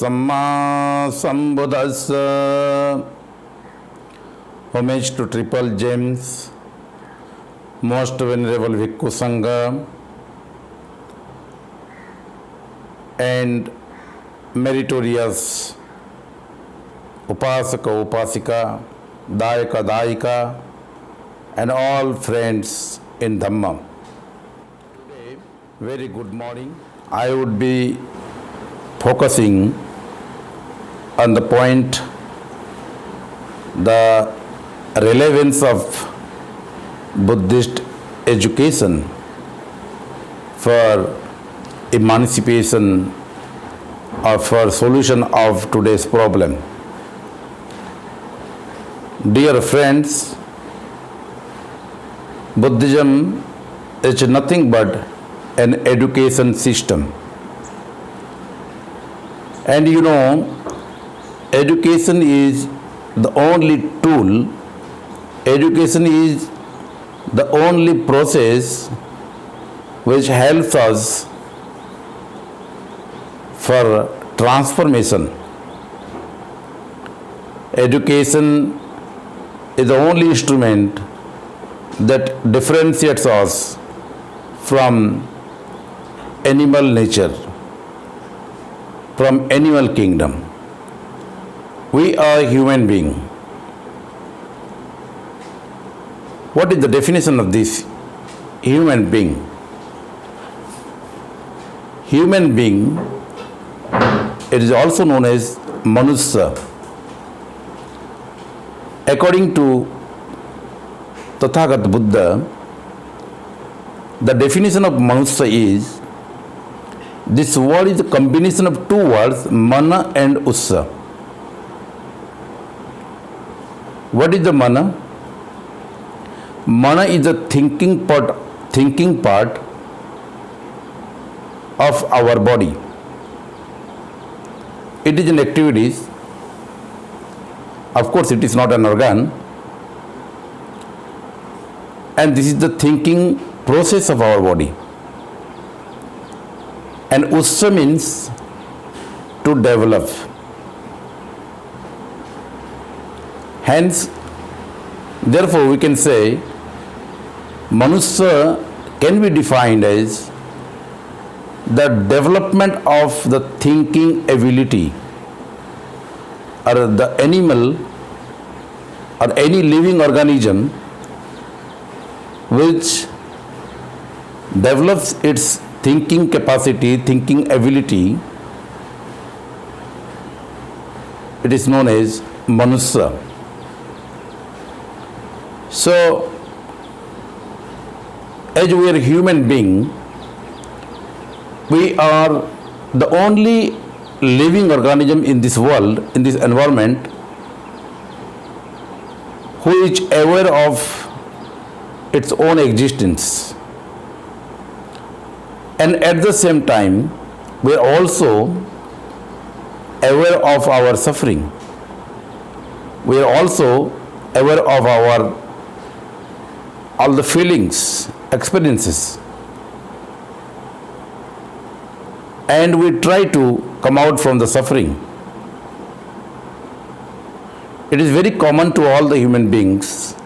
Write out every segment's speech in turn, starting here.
Samma Sambuddhassa. Homage to Triple Gems, Most Venerable Bhikkhu Sangha, and meritorious Upasaka, Upasika, Dayaka, Dayika, and all friends in Dhamma. Today, very good morning. I would be focusing on the point, the relevance of Buddhist education for emancipation or for solution of today's problem. Dear friends, Buddhism is nothing but an education system. And you know, education is the only tool, education is the only process which helps us for transformation. Education is the only instrument that differentiates us from animal nature, from animal kingdom. We are human being. What is the definition of this human being? Human being, it is also known as Manusya. According to Tathagata Buddha, the definition of Manusya is, this word is a combination of two words, Mana and Ussa. What is the Mana? Mana is the thinking part of our body. It is an activity. Of course, it is not an organ. And this is the thinking process of our body. And Ussa means to develop. Hence, therefore, we can say Manusya can be defined as the development of the thinking ability, or the animal or any living organism which develops its thinking capacity, thinking ability. It is known as Manusya. So, as we are human being, we are the only living organism in this world, in this environment, who is aware of its own existence. And at the same time, we are also aware of our suffering. We are also aware of all the feelings, experiences. And we try to come out from the suffering. It is very common to all the human beings.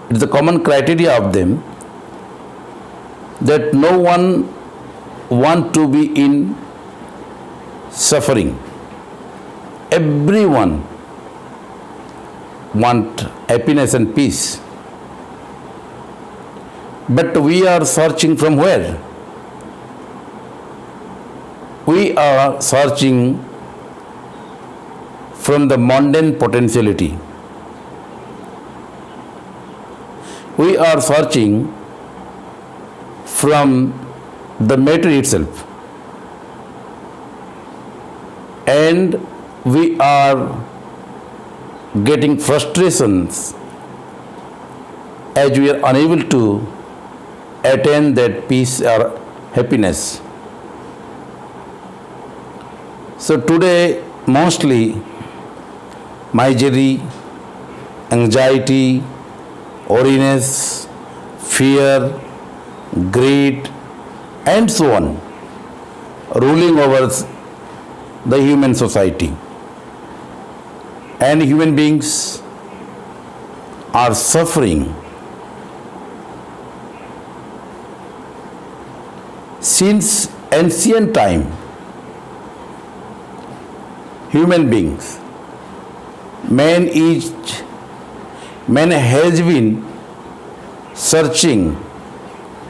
It is a common criteria of them that no one wants to be in suffering. Everyone wants happiness and peace. But we are searching from where? We are searching from the mundane potentiality. We are searching from the matter itself. And we are getting frustrations as we are unable to attain that peace or happiness. So today, mostly misery, anxiety, weariness, fear, greed, and so on, ruling over the human society. And human beings are suffering since ancient time. Human beings, man has been searching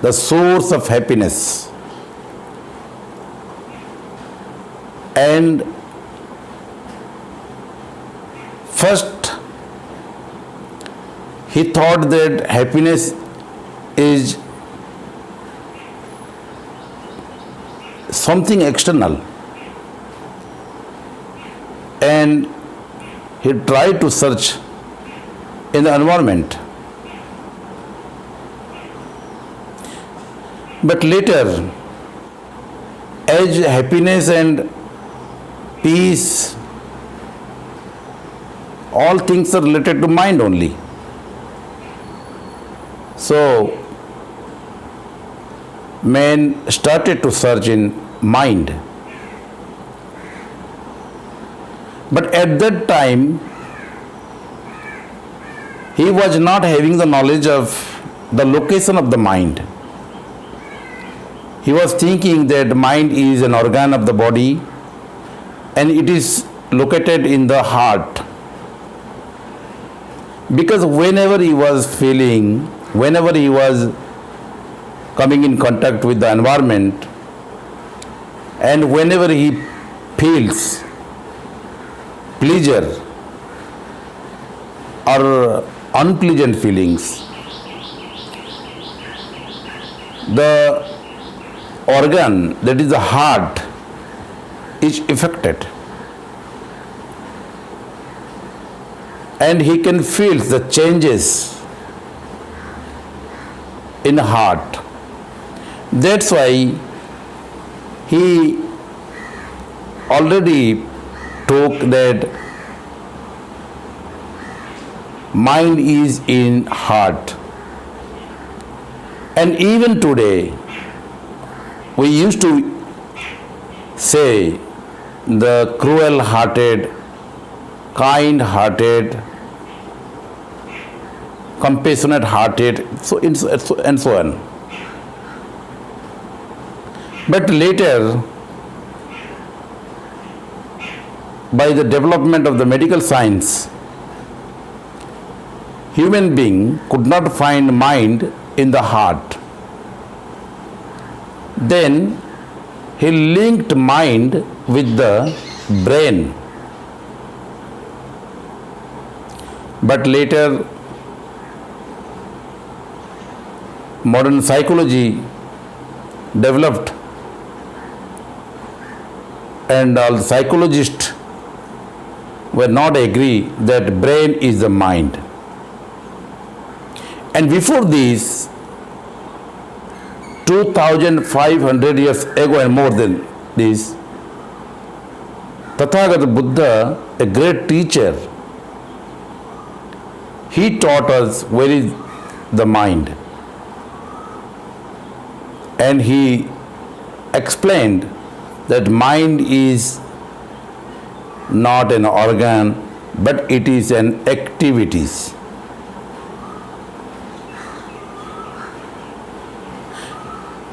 the source of happiness, and first he thought that happiness is something external, and he tried to search in the environment. But later, as happiness and peace, all things are related to mind only. So, man started to search in mind. But at that time, he was not having the knowledge of the location of the mind. He was thinking that mind is an organ of the body and it is located in the heart. Because whenever he was feeling, whenever he was coming in contact with the environment, and whenever he feels pleasure or unpleasant feelings, the organ, that is the heart, is affected, and he can feel the changes in the heart. That's why he already took that mind is in heart. And even today, we used to say the cruel-hearted, kind-hearted, compassionate-hearted, and so on. But later, by the development of the medical science, human being could not find mind in the heart. Then he linked mind with the brain. But later, modern psychology developed, and all psychologists were not agree that brain is the mind. And before this, 2500 years ago and more than this, Tathagata Buddha, a great teacher, he taught us where is the mind. And he explained that mind is not an organ, but it is an activities.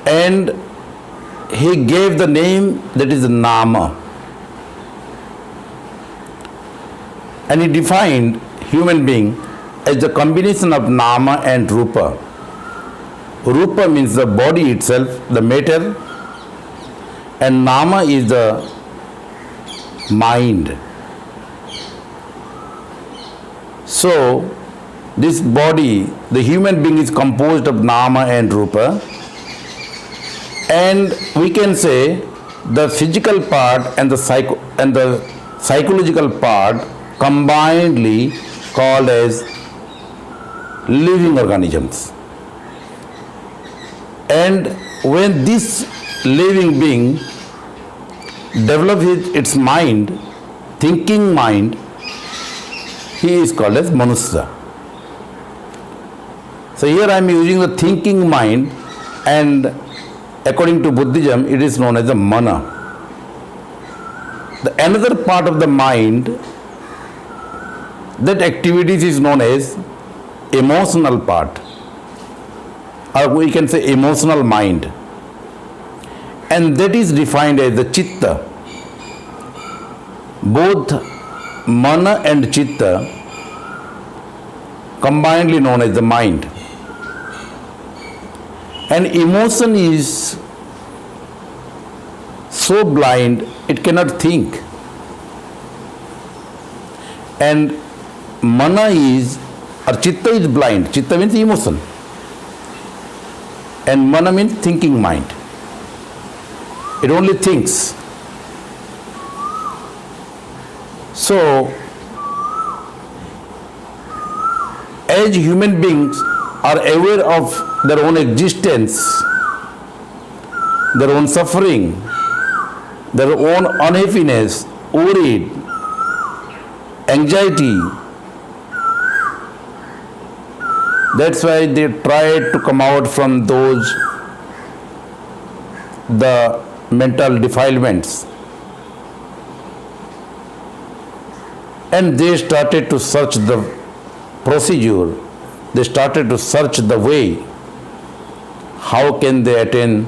And he gave the name that is Nama. And he defined human being as the combination of Nama and Rupa. Rupa means the body itself, the matter, and Nama is the mind. So, this body, the human being is composed of Nama and Rupa, and we can say the physical part and the psychological part combinedly called as living organisms. And when this living being develops its mind, thinking mind, he is called as Manusya. So here I am using the thinking mind, and according to Buddhism, it is known as the Mana. The another part of the mind, that activities is known as emotional part, or we can say emotional mind, and that is defined as the chitta. Both mana and chitta combinedly known as the mind. And emotion is so blind it cannot think, and mana is, or chitta is blind. Chitta means emotion, and mana means thinking mind. It only thinks. So, as human beings are aware of their own existence, their own suffering, their own unhappiness, worry, anxiety, that's why they try to come out from those, the mental defilements. And they started to search the procedure, they started to search the way, how can they attain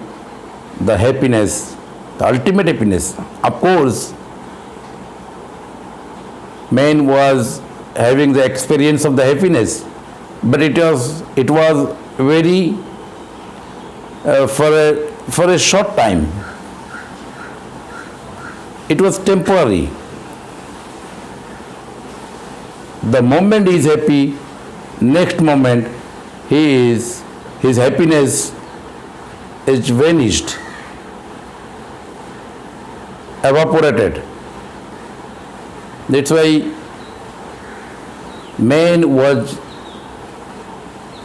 the happiness, the ultimate happiness. Of course, man was having the experience of the happiness, but it was very for a short time. It was temporary. The moment he is happy, next moment his happiness is vanished, evaporated. That's why man was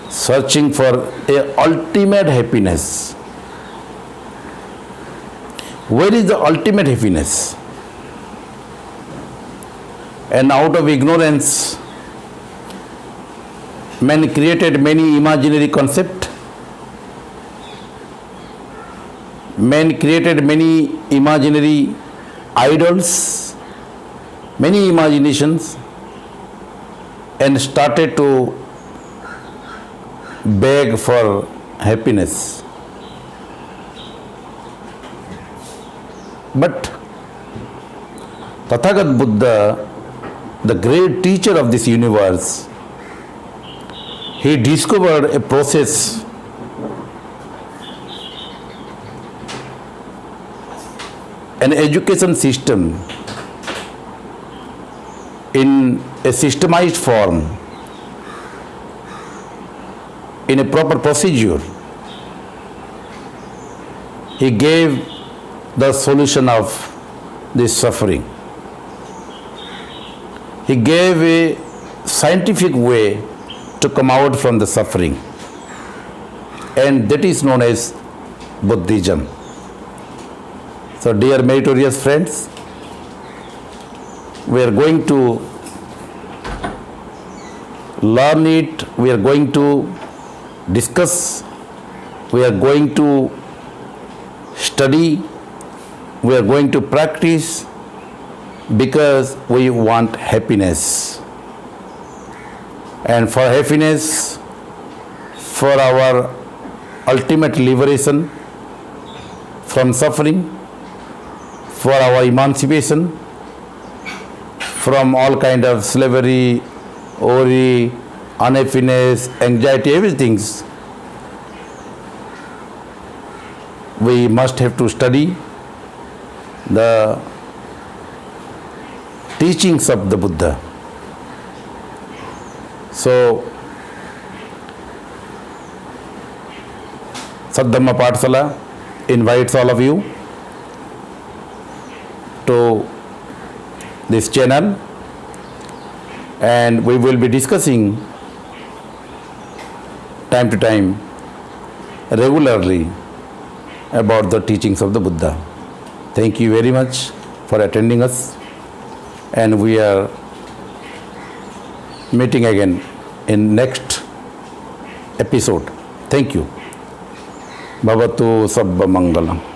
searching for a ultimate happiness. Where is the ultimate happiness? And out of ignorance, man created many imaginary concepts. Man created many imaginary idols, many imaginations, and started to beg for happiness. But Tathagat Buddha, the great teacher of this universe, he discovered a process, an education system in a systemized form, in a proper procedure. He gave the solution of this suffering. He gave a scientific way to come out from the suffering, and that is known as Buddhism. So, dear meritorious friends, we are going to learn it, we are going to discuss, we are going to study, we are going to practice, because we want happiness. And for happiness, for our ultimate liberation from suffering, for our emancipation from all kind of slavery, worry, unhappiness, anxiety, everything, we must have to study the teachings of the Buddha. So, Saddhamma Pathsala invites all of you to this channel, and we will be discussing time to time regularly about the teachings of the Buddha. Thank you very much for attending us, and we are meeting again in next episode. Thank you. Bhavatu Sabba Mangalam.